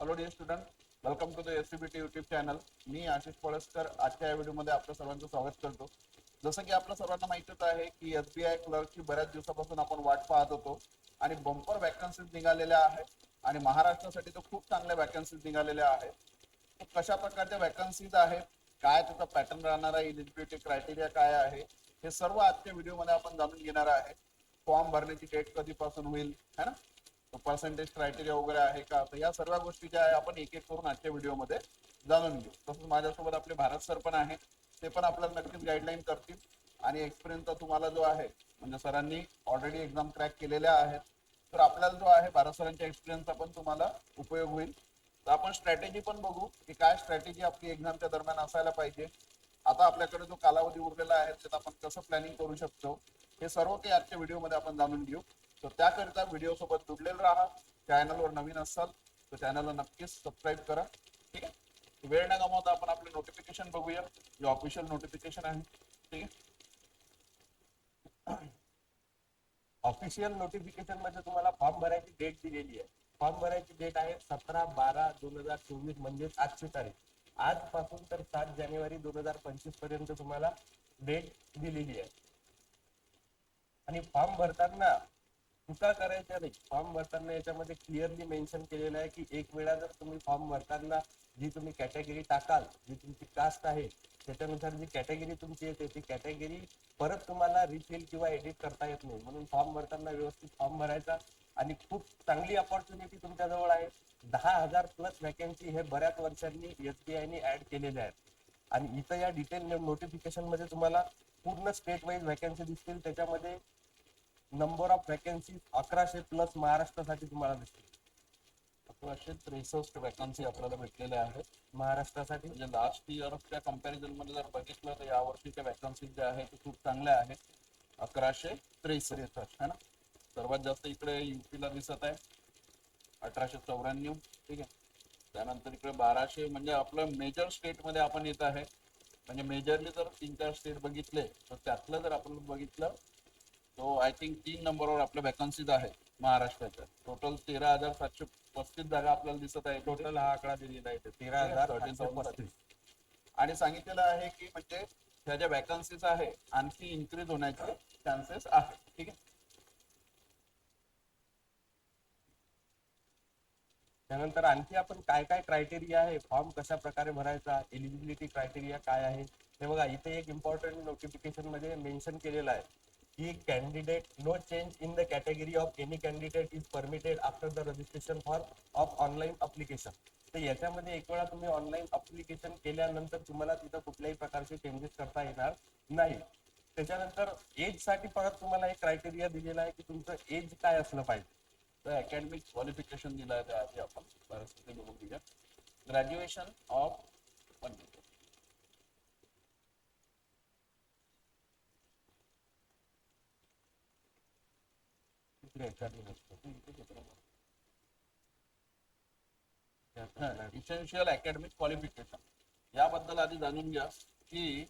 Hello dear student, welcome to the SCBT YouTube channel. मी आशिष पळसकर आजच्या या व्हिडिओमध्ये आपल्या सर्वांचं स्वागत करतो. जसं की आपल्या सर्वांना माहितीच आहे की एसबीआय क्लर्कची बऱ्याच दिवसापासून आपण वाट पाहत होतो आणि बंपर वॅकन्सीज निघालेल्या आहेत आणि महाराष्ट्रासाठी तर खूप चांगल्या वॅकन्सीज निघालेल्या आहेत. तर कशा प्रकारच्या वॅकन्सीज आहेत, काय त्याचा पॅटर्न राहणार आहे, इलिजिबिलिटी क्रायटेरिया काय आहे, हे सर्व आजच्या व्हिडिओमध्ये आपण जाणून घेणार आहे. फॉर्म भरण्याची डेट कधीपासून होईल है ना, पर्सेंटेज क्रायटेरिया वगैरे आहे का, तर या सर्व गोष्टी ज्या आहे आपण एक एक करून आजच्या व्हिडिओमध्ये जाणून घेऊ. तसंच माझ्यासोबत आपले भारत सर पण आहे, ते पण आपल्याला नक्कीच गाईडलाईन करतील आणि एक्सपिरियन्स तुम्हाला जो आहे म्हणजे सरांनी ऑलरेडी एक्झाम क्रॅक केलेल्या आहेत, तर आपल्याला जो आहे भारत सरांच्या एक्सपिरियन्सचा पण तुम्हाला उपयोग होईल. तर आपण स्ट्रॅटेजी पण बघू की काय स्ट्रॅटेजी आपली एक्झामच्या दरम्यान असायला पाहिजे. आता आपल्याकडे जो कालावधी उरलेला आहे त्यात आपण कसं प्लॅनिंग करू शकतो हे सर्व काही आजच्या व्हिडिओमध्ये आपण जाणून घेऊ. तर त्याकरिता व्हिडिओ सोबत जुडलेलं राहा. चॅनलवर नवीन असाल तर चॅनलला नक्कीच सबस्क्राईब करा. ठीक आहे, वेळ न गमावता आपण आपले नोटिफिकेशन बघूया, जे ऑफिशियल नोटिफिकेशन आहे. ठीक आहे, ऑफिशियल नोटिफिकेशन मध्ये तुम्हाला फॉर्म भरायची डेट दिलेली आहे. फॉर्म भरायची डेट आहे 17/12/2024 म्हणजेच आजची तारीख. आजपासून तर 7 जानेवारी 2025 पर्यंत तुम्हाला डेट दिलेली आहे. आणि फॉर्म भरताना चुका करायच्या नाही. फॉर्म भरताना याच्यामध्ये क्लिअरली मेन्शन केलेलं आहे की एक वेळा जर तुम्ही फॉर्म भरताना जी तुम्ही कॅटेगरी टाकाल, जी तुमची कास्ट आहे त्याच्यानुसार जी कॅटेगरी तुमची येते ती कॅटेगरी परत तुम्हाला रिफिल किंवा एडिट करता येत नाही. म्हणून फॉर्म भरताना व्यवस्थित फॉर्म भरायचा. आणि खूप चांगली अपॉर्च्युनिटी तुमच्याजवळ आहे. 10,000 प्लस वॅकन्सी हे बऱ्याच वर्षांनी एसबीआयने ऍड केलेले आहेत. आणि इथं या डिटेल नोटिफिकेशन मध्ये तुम्हाला पूर्ण स्टेट वाईज वॅकन्सी दिसतील. त्याच्यामध्ये नंबर ऑफ वॅकन्सी 1100 प्लस महाराष्ट्रासाठी तुम्हाला दिसतील. 1163 वॅकन्सी आपल्याला भेटलेल्या आहेत महाराष्ट्रासाठी. म्हणजे लास्ट इयरच्या कम्पॅरिझन मध्ये जर बघितलं तर यावर्षीच्या वॅकन्सी ज्या आहेत ते खूप चांगल्या आहेत. 1163 है ना. सर्वात जास्त इकडे यूपीला दिसत आहे 1894. ठीक आहे, त्यानंतर इकडे 1200 म्हणजे आपलं मेजर स्टेट मध्ये आपण येत आहे. म्हणजे मेजरली जर 3-4 स्टेट बघितले तर त्यातलं जर आपण बघितलं तो आय थिंक 3 नंबरवर आपल्या वॅकन्सीज आहे महाराष्ट्राच्या. टोटल 13,735 जागा आपल्याला दिसत आहे. टोटल हा आकडा दिलेला आहे 13,735. आणि सांगितलेलं आहे की म्हणजे ह्या ज्या वॅकन्सीज आहे आणखी इन्क्रीज होण्याचे चान्सेस आहे. ठीक आहे, त्यानंतर आणखी आपण काय काय क्रायटेरिया आहे, फॉर्म कशा प्रकारे भरायचा, एलिजिबिलिटी क्रायटेरिया काय आहे हे बघा. इथे एक इम्पॉर्टंट नोटिफिकेशन मध्ये मेन्शन केलेलं आहे की candidate no change in the category of any candidate is permitted after the registration for of online application. तर याच्यामध्ये एक वेळा तुम्ही ऑनलाईन अप्लिकेशन केल्यानंतर तुम्हाला तिथं कुठल्याही प्रकारचे चेंजेस करता येणार नाही. त्याच्यानंतर एज साठी परत तुम्हाला एक क्रायटेरिया दिलेला आहे की तुमचं एज काय असलं पाहिजे. तर अकॅडमिक क्वालिफिकेशन दिलं आहे त्याआधी आपण परिस्थिती बघून घेऊया. Graduation of essential academic qualification याबद्दल आधी जाणून घ्या की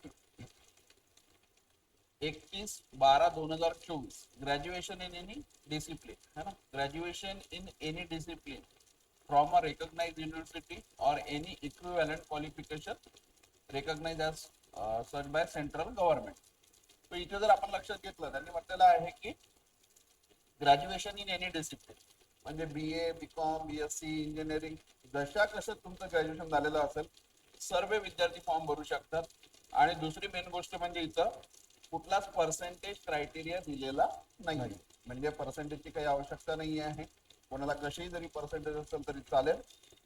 31/12/2024 ग्रॅज्युएशन इन एनी डिसिप्लिन है ना. Graduation in any discipline from a recognised university और any equivalent qualification recognised as such by central government. तर इथे जर आपण लक्षात घेतलं त्यांनी म्हटलेलं आहे की ग्रॅज्युएशन इन एनी डिसिप्लिन म्हणजे BA BCom BSc इंजिनिअरिंग जशा कसं तुमचं ग्रॅज्युएशन झालेलं असेल सर्व विद्यार्थी फॉर्म भरू शकतात. आणि दुसरी मेन गोष्ट म्हणजे इथं कुठलाच पर्सेंटेज क्रायटेरिया दिलेला नाही. म्हणजे पर्सेंटेजची काही आवश्यकता नाही आहे. कोणाला कशीही जरी पर्सेंटेज असेल तरी चालेल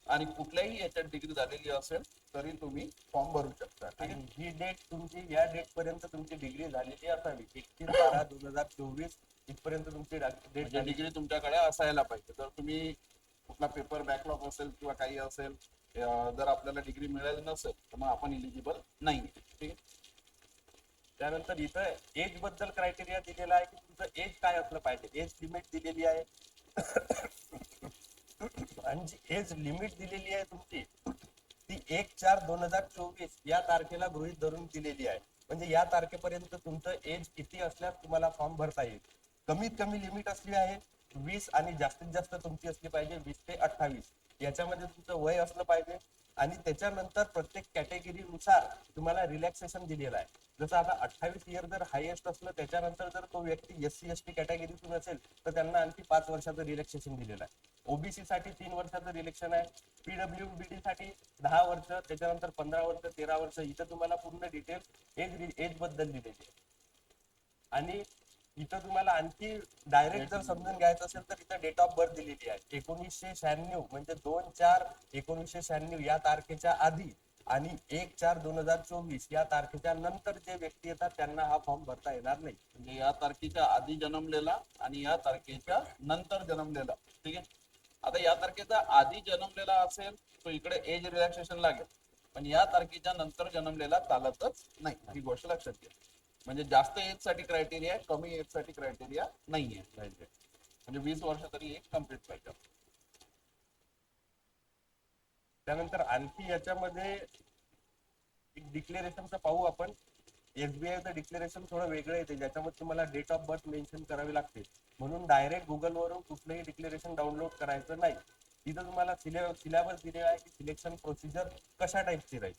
आणि कुठल्याही याच्यात डिग्री झालेली असेल तरी तुम्ही फॉर्म भरू शकता. आणि ही डेट तुमची या डेट पर्यंत तुमची डिग्री झालेली असावी. 31/12/2024 इथपर्यंत तुमची डेट डिग्री तुमच्याकडे असायला पाहिजे. जर तुम्ही कुठला पेपर बॅकलॉग असेल किंवा काही असेल जर आपल्याला डिग्री मिळाली नसेल तर मग आपण इलिजिबल नाही. ठीक आहे, त्यानंतर इथं एज बद्दल क्रायटेरिया दिलेला आहे की तुमचं एज काय असलं पाहिजे. एज लिमिट दिलेली आहे आणि जी एज लिमिट दिलेली आहे तुमची ती 1/4/2024 या तारखेला गृहीत धरून दिलेली आहे. म्हणजे या तारखेपर्यंत तुमचं एज किती असल्यास तुम्हाला फॉर्म भरता येईल. कमीत कमी लिमिट असली आहे 20 आणि जास्तीत जास्त तुमची असली पाहिजे 20 ते 28. याच्यामध्ये तुमचं वय असलं पाहिजे आणि त्याच्यानंतर प्रत्येक कॅटेगरीनुसार तुम्हाला रिलॅक्सेशन दिलेलं आहे. जसं आता 28 इयर जर हायेस्ट असलं, त्याच्यानंतर जर तो व्यक्ती SC ST कॅटेगरीतून असेल तर त्यांना आणखी 5 वर्षाचं रिलॅक्सेशन दिलेलं आहे. ओबीसी साठी 3 वर्षाचं रिलॅक्सेशन आहे. PWBD साठी 10 वर्ष, त्याच्यानंतर 15 वर्ष, 13 वर्ष. इथं तुम्हाला पूर्ण डिटेल एज बद्दल दिलेली आहे. आणि इथं तुम्हाला आणखी डायरेक्ट जर समजून घ्यायचं असेल तर इथं डेट ऑफ बर्थ दिलेली आहे. 1996 म्हणजे 2/4/1996 या तारखेच्या आधी आणि 1/4/2024 या तारखेच्या नंतर जे व्यक्ती येतात त्यांना हा फॉर्म भरता येणार नाही. म्हणजे या तारखेच्या आधी जन्मलेला आणि या तारखेच्या नंतर जन्मलेला. ठीक आहे. आता या तारखेचा आधी जन्मलेला असेल तो इकडे एज रिलॅक्सेशन लागेल, पण या तारखेच्या नंतर जन्मलेला चालतच नाही, ही गोष्ट लक्षात घ्या. म्हणजे जास्त एज साठी क्रायटेरिया आहे, कमी एज साठी क्रायटेरिया नाहीये. म्हणजे 20 वर्ष तरी एक कम्प्लीट पाहिजे. त्यानंतर आणखी याच्यामध्ये एक डिक्लेरेशनचं पाहू आपण. SBIचं डिक्लेरेशन थोडं वेगळं येते, ज्याच्यामध्ये तुम्हाला डेट ऑफ बर्थ मेन्शन करावी लागते. म्हणून डायरेक्ट गुगलवरून कुठलंही डिक्लेरेशन डाउनलोड करायचं नाही. तिथं तुम्हाला सिलेबस दिलेला आहे की सिलेक्शन प्रोसिजर कशा टाईपची राहील.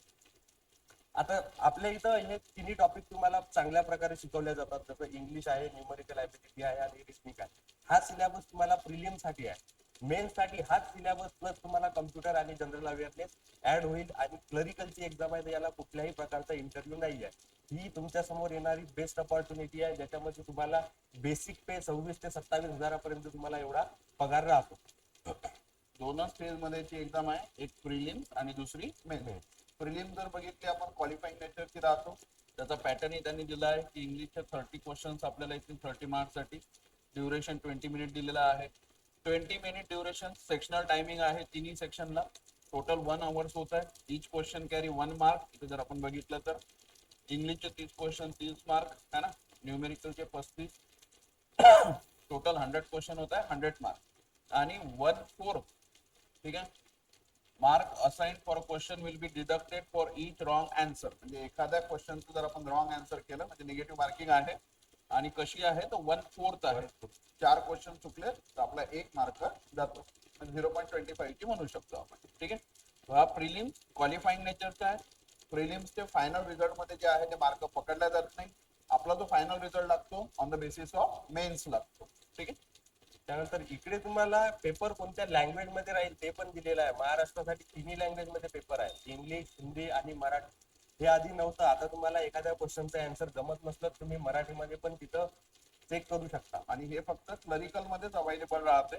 आता आपल्या इथं हे तिन्ही टॉपिक तुम्हाला चांगल्या प्रकारे शिकवले जातात. जसं इंग्लिश आहे, न्यूमरिकल ॲबिलिटी आहे आणि रिजनिंग आहे. हा सिलेबस तुम्हाला प्रिलिम साठी आहे. मेन साठी हाच सिलेबस प्लस तुम्हाला कम्प्युटर आणि जनरल अवेअरनेस ऍड होईल. आणि क्लरिकलची एक्झाम आहे तर याला कुठल्याही प्रकारचा इंटरव्ह्यू नाही आहे. ही तुमच्या समोर येणारी बेस्ट अपॉर्च्युनिटी आहे, ज्याच्यामध्ये तुम्हाला बेसिक पे 26 ते 27 हजारापर्यंत तुम्हाला एवढा पगार राहतो. दोनच फेज मध्ये एक्झाम आहे, एक प्रिलिम आणि दुसरी मेन. प्रिलिम जर बघितली आपण क्वालिफाईंग नेचरची राहतो. त्याचा पॅटर्नही त्यांनी दिला आहे की इंग्लिशचे 30 क्वेश्चन्स आपल्याला येतील 30 मार्क्स साठी. ड्युरेशन 20 मिनिट दिलेला आहे. 20 मिनिट ड्युरेशन. सेक्शनल टायमिंग आहे तिन्ही सेक्शनला. टोटल 1 आवर्स होत आहे. Each question carry 1 mark. इथे जर आपण बघितलं तर इंग्लिशचे 30 क्वेश्चन 30 मार्क है ना. न्यूमेरिकलचे 35. टोटल 100 क्वेश्चन होत आहे, 100 मार्क आणि 1/4. ठीक आहे. Mark assign for question will be deducted for each wrong answer. म्हणजे एखाद्या क्वेश्चनचं जर आपण रॉंग आन्सर केलं म्हणजे निगेटिव्ह मार्किंग आहे. आणि कशी आहे तर 1/4 आहे. 4 क्वेश्चन चुकले तर आपला 1 मार्क जातो. 0.25 ची म्हणू शकतो आपण. ठीक आहे. हा प्रिलिम क्वालिफाईंग नेचरचा आहे. प्रिलिम्सचे फायनल रिझल्ट मध्ये जे आहे ते मार्क पकडल्या जात नाही. आपला जो फायनल रिझल्ट लागतो on the basis of mains लागतो. ठीक आहे. त्यानंतर इकडे तुम्हाला पेपर कोणत्या लँग्वेज मध्ये राहील ते पण दिलेलं आहे. महाराष्ट्रासाठी तिन्ही लँग्वेज मध्ये पेपर आहे, इंग्लिश, हिंदी आणि मराठी. हे आधी नव्हतं. आता तुम्हाला एखाद्या क्वेश्चनचा आन्सर जमत नसलं तुम्ही मराठीमध्ये पण तिथं चेक करू शकता. आणि हे फक्त क्लरिकल मध्येच अवेलेबल राहते.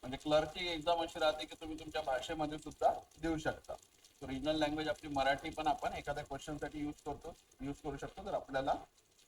म्हणजे क्लर्कची एक्झाम अशी राहते की तुम्ही तुमच्या भाषेमध्ये सुद्धा देऊ शकता. रिजनल लँग्वेज आपली मराठी पण आपण एखाद्या क्वेश्चन साठी यूज करू शकतो जर आपल्याला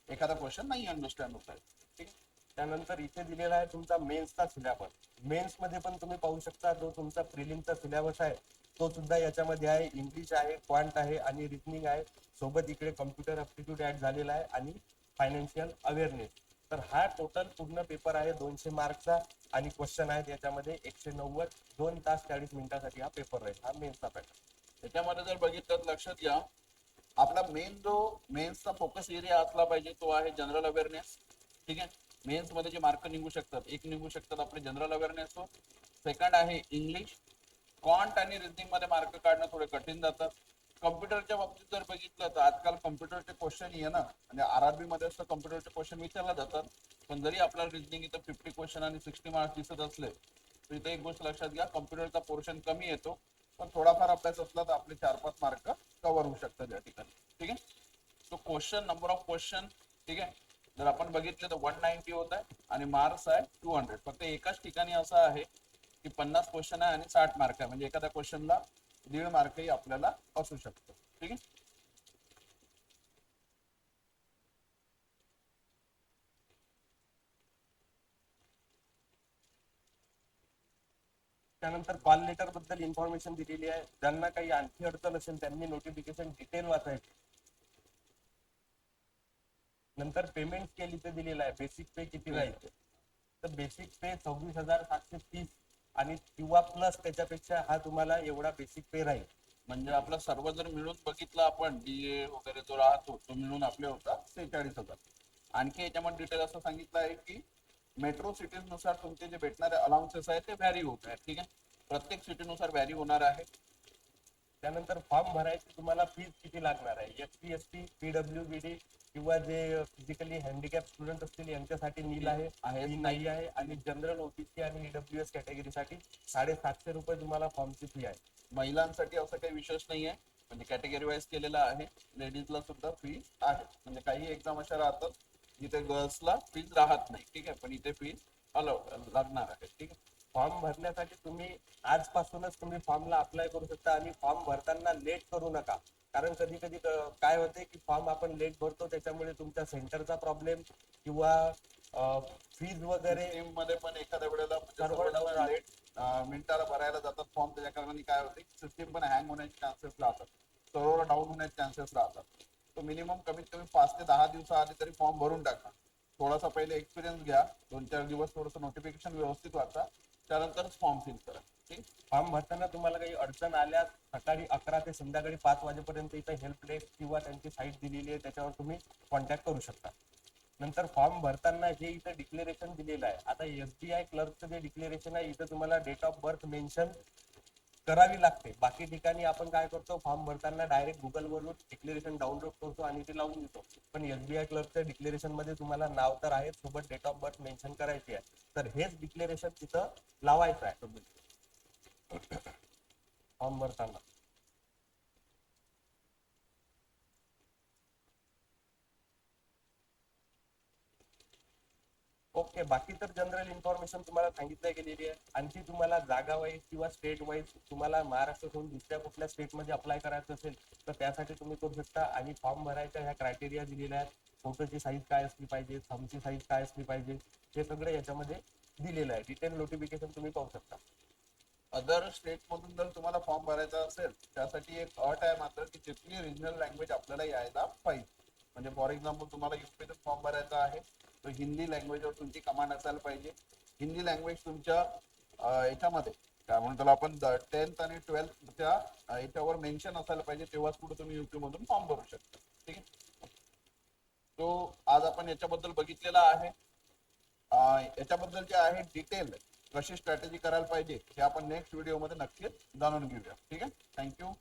एखादा क्वेश्चन नाही अंडरस्टँड होत आहे. ठीक आहे. त्यानंतर इथे दिलेला आहे तुमचा मेन्सचा सिलेबस. मेन्स मध्ये पण तुम्ही पाहू शकता जो तुमचा प्रिलिमचा सिलेबस आहे तो सुद्धा याच्यामध्ये आहे. इंग्लिश आहे, क्वांट आहे आणि रिजनिंग आहे. सोबत इकडे कम्प्युटर अप्टिट्यूड ऍड झालेला आहे आणि फायनान्शियल अवेअरनेस. तर हा टोटल पूर्ण पेपर आहे 200 मार्कचा आणि क्वेश्चन आहेत याच्यामध्ये 190. 2 तास 40 मिनिटासाठी हा पेपर राहील. हा मेन्सचा पॅटर्न. त्याच्यामध्ये जर बघितलं लक्षात घ्या आपला मेन्सचा फोकस एरिया असला पाहिजे तो आहे जनरल अवेअरनेस. ठीक आहे. मेन्स मध्ये जे मार्क निघू शकतात, एक निघू शकतात आपले जनरल अवेअरनेस. सेकंड आहे इंग्लिश. क्वांट आणि रिजनिंग मध्ये मार्क काढणं थोडे कठीण जातात. कम्प्युटरच्या बाबतीत जर बघितलं तर आजकाल कम्प्युटरचे क्वेश्चन येणं म्हणजे RRB मध्ये असं कम्प्युटरचे क्वेश्चन विचारले जातात. पण जरी आपल्याला रिजनिंग इथं 50 क्वेश्चन आणि 60 मार्क्स दिसत असले तर इथे एक गोष्ट लक्षात घ्या कम्प्युटरचा पोर्शन कमी येतो. पण थोडाफार अभ्यास असला तर आपले 4-5 मार्क कव्हर होऊ शकतात या ठिकाणी. ठीक आहे. तो क्वेश्चन नंबर ऑफ क्वेश्चन ठीक आहे जर आपण बघितले तर 190 होत आहे आणि मार्क्स आहे 200. फक्त एकाच ठिकाणी असं आहे की 50 क्वेश्चन आहे आणि 60 मार्क आहे. म्हणजे एखाद्या क्वेश्चनला 1.5 मार्कही आपल्याला असू शकतो. ठीक आहे. त्यानंतर कॉल लेटर बद्दल इन्फॉर्मेशन दिलेली आहे. ज्यांना काही आणखी अडचण असेल त्यांनी नोटिफिकेशन डिटेल वाचायची. नंतर पेमेंट स्केल इथे दिलेला आहे. बेसिक पे किती राहील तर बेसिक पे 26,730 आणि किंवा प्लस त्याच्यापेक्षा हा तुम्हाला एवढा बेसिक पे राहील. म्हणजे आपला सर्व जर मिळून बघितलं आपण DA वगैरे जो राहतो तो मिळून आपले होता 46,000. आणखी याच्यामध्ये डिटेल असं सांगितलं आहे की मेट्रो सिटीज नुसार तुमचे जे भेटणारे अलाउन्सेस आहेत ते व्हॅरी होत आहेत. ठीक आहे. प्रत्येक सिटीनुसार व्हॅरी होणार आहे. त्यानंतर फॉर्म भरायची तुम्हाला फीज किती लागणार आहे. SC, ST, PWBD किंवा जे फिजिकली हँडिकॅप स्टुडंट असतील यांच्यासाठी नील आहे ही नाही आहे. आणि जनरल OBC आणि EWS कॅटेगरीसाठी 750 रुपये तुम्हाला फॉर्मची फी आहे. महिलांसाठी असं काही विशेष नाही आहे, म्हणजे कॅटेगरी वाईज केलेलं आहे. लेडीजला सुद्धा फी आहे, म्हणजे काही एक्झाम अशा राहतात जिथे गर्ल्सला फीज राहत नाही. ठीक आहे, पण इथे फीज लागणार आहे. ठीक आहे. फॉर्म भरण्यासाठी तुम्ही आजपासूनच तुम्ही फॉर्मला अप्लाय करू शकता. आणि फॉर्म भरताना लेट करू नका, कारण कधी कधी काय होते की फॉर्म आपण लेट भरतो त्याच्यामुळे तुमच्या सेंटरचा प्रॉब्लेम किंवा फीज वगैरे टीम मध्ये पण एखाद्या वेळेला सर्व्हर डाऊन लेट मिनिटाला भरायला जातात फॉर्म, त्याच्या कारणाने काय होते सिस्टीम पण हँग होण्याचे चान्सेस राहतात, सर्व्हर डाऊन होण्याचे चान्सेस राहतात. तो मिनिमम कमीत कमी 5 ते 10 दिवसाआधी तरी फॉर्म भरून टाका. थोडासा पहिले एक्सपिरियन्स घ्या, 2-4 दिवस थोडंसं नोटिफिकेशन व्यवस्थित वाचा, त्यानंतरच फॉर्म फिल करा. ठीक. फॉर्म भरताना तुम्हाला काही अडचण आल्यास सकाळी 11 ते संध्याकाळी 5 वाजेपर्यंत इथं हेल्प डेस्क किंवा त्यांची साईट दिलेली आहे, त्याच्यावर तुम्ही कॉन्टॅक्ट करू शकता. नंतर फॉर्म भरताना जे इथं डिक्लेरेशन दिलेलं आहे, आता SBI क्लर्कचं जे डिक्लेरेशन आहे इथं तुम्हाला डेट ऑफ बर्थ मेन्शन करावी लागते. बाकी ठिकाणी आपण काय करतो, फॉर्म भरताना डायरेक्ट गुगलवरून डिक्लेरेशन डाउनलोड करतो आणि ते लावून देतो. पण SBI क्लर्कच्या डिक्लेरेशन मध्ये तुम्हाला नाव तर आहे, सोबत डेट ऑफ बर्थ मेन्शन करायची आहे. तर हेच डिक्लेरेशन तिथं लावायचं आहे फॉर्म भरताना. ओके, बाकी तर जनरल इन्फॉर्मेशन तुम्हाला सांगितलं गेलेली आहे. आणखी तुम्हाला जागा वाईज किंवा स्टेट वाईज तुम्हाला महाराष्ट्र सोडून दुसऱ्या कुठल्या स्टेटमध्ये अप्लाय करायचं असेल तर त्यासाठी तुम्ही करू शकता. आणि फॉर्म भरायच्या ह्या क्रायटेरिया दिलेल्या आहेत. फोटोची साईज काय असली पाहिजे, थंबची साईज काय असली पाहिजे, हे सगळं याच्यामध्ये दिलेलं आहे. डिटेल नोटिफिकेशन तुम्ही पाहू शकता. अदर स्टेट मधून जर तुम्हाला फॉर्म भरायचा असेल त्यासाठी एक अट आहे मात्र, की तिथली रिजनल लँग्वेज आपल्याला यायला पाहिजे. म्हणजे फॉर एक्झाम्पल तुम्हाला युपीतून फॉर्म भरायचा आहे तर हिंदी लँग्वेजवर तुमची कमांड असायला पाहिजे. हिंदी लँग्वेज तुमच्या याच्यामध्ये काय म्हणतो आपण 10th आणि 12thच्या याच्यावर मेन्शन असायला पाहिजे, तेव्हाच पुढे तुम्ही युपी मधून फॉर्म भरू शकता. ठीक आहे. तो आज आपण याच्याबद्दल बघितलेला आहे. याच्याबद्दल जे आहे डिटेल कशी स्ट्रॅटेजी करायला पाहिजे हे आपण नेक्स्ट व्हिडिओमध्ये नक्कीच जाणून घेऊया. ठीक आहे. थँक्यू.